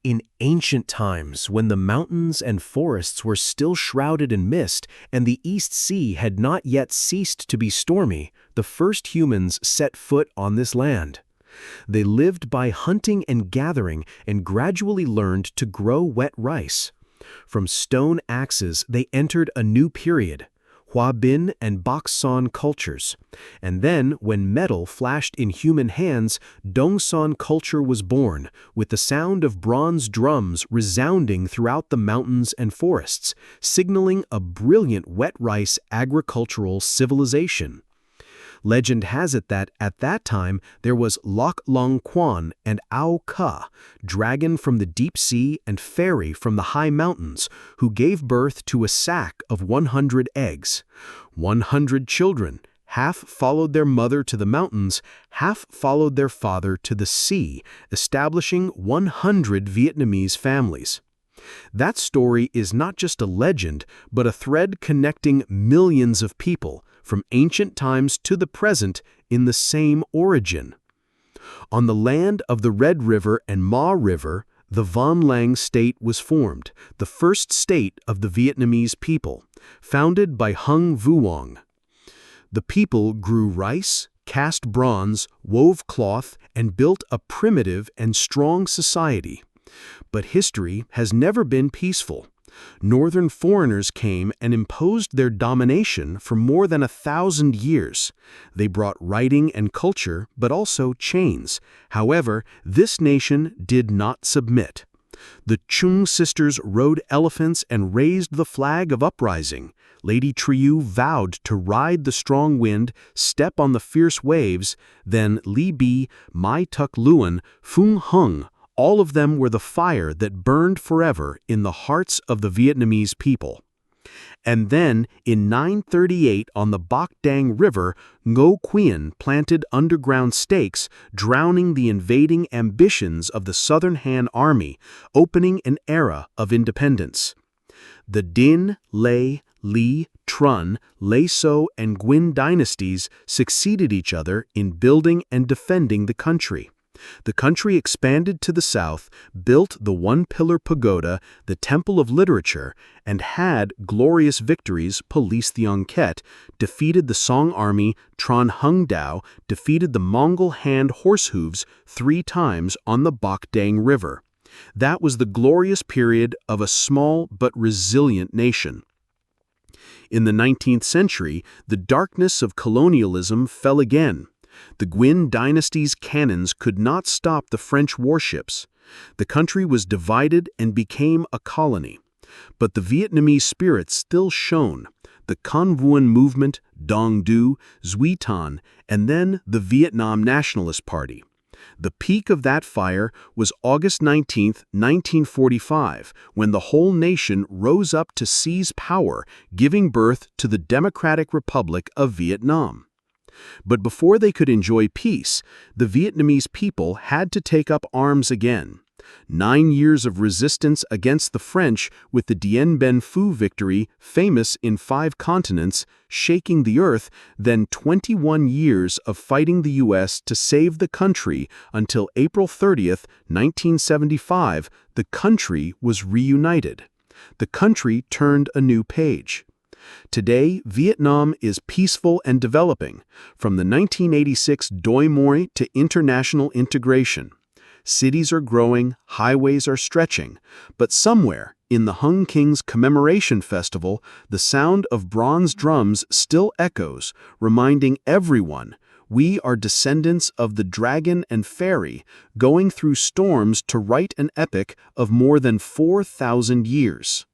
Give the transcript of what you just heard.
In ancient times, when the mountains and forests were still shrouded in mist and the East Sea had not yet ceased to be stormy, the first humans set foot on this land. They lived by hunting and gathering and gradually learned to grow wet rice. From stone axes, they entered a new period, Hua Bin and Bak San cultures. And then, when metal flashed in human hands, Dong San culture was born, with the sound of bronze drums resounding throughout the mountains and forests, signaling a brilliant wet rice agricultural civilization. Legend has it that, at that time, there was Lok Long Quan and Ao Ka, dragon from the deep sea and fairy from the high mountains, who gave birth to a sack of 100 eggs. 100 children, half followed their mother to the mountains, half followed their father to the sea, establishing 100 Vietnamese families. That story is not just a legend, but a thread connecting millions of people, from ancient times to the present, in the same origin. On the land of the Red River and Ma River, the Van Lang state was formed, the first state of the Vietnamese people, founded by Hung Vuong. The people grew rice, cast bronze, wove cloth, and built a primitive and strong society. But history has never been peaceful. Northern foreigners came and imposed their domination for more than 1,000 years. They brought writing and culture, but also chains. However, this nation did not submit. The Chung sisters rode elephants and raised the flag of uprising. Lady Trieu vowed to ride the strong wind, step on the fierce waves. Then Li Bi, Mai Tuk Luan, Phung Hung, all of them were the fire that burned forever in the hearts of the Vietnamese people. And then, in 938 on the Bac Dang River, Ngo Quyen planted underground stakes, drowning the invading ambitions of the Southern Han Army, opening an era of independence. The Dinh, Lê, Lý, Trun, Lê So, and Nguyen dynasties succeeded each other in building and defending the country. The country expanded to the south, built the one-pillar pagoda, the Temple of Literature, and had glorious victories, policed the Ongket, defeated the Song army, Tran Hung Dao, defeated the Mongol hand horsehooves 3 times on the Bac Dang River. That was the glorious period of a small but resilient nation. In the 19th century, the darkness of colonialism fell again. The Nguyen dynasty's cannons could not stop the French warships. The country was divided and became a colony. But the Vietnamese spirit still shone. The Con Vuong movement, Dong Du, Duy Tan, and then the Vietnam Nationalist Party. The peak of that fire was August 19, 1945, when the whole nation rose up to seize power, giving birth to the Democratic Republic of Vietnam. But before they could enjoy peace, the Vietnamese people had to take up arms again. 9 years of resistance against the French, with the Dien Bien Phu victory, famous in 5 continents, shaking the earth, then 21 years of fighting the U.S. to save the country until April 30, 1975, the country was reunited. The country turned a new page. Today, Vietnam is peaceful and developing, from the 1986 Doi Moi to international integration. Cities are growing, highways are stretching, but somewhere, in the Hung King's Commemoration Festival, the sound of bronze drums still echoes, reminding everyone, we are descendants of the dragon and fairy, going through storms to write an epic of more than 4,000 years.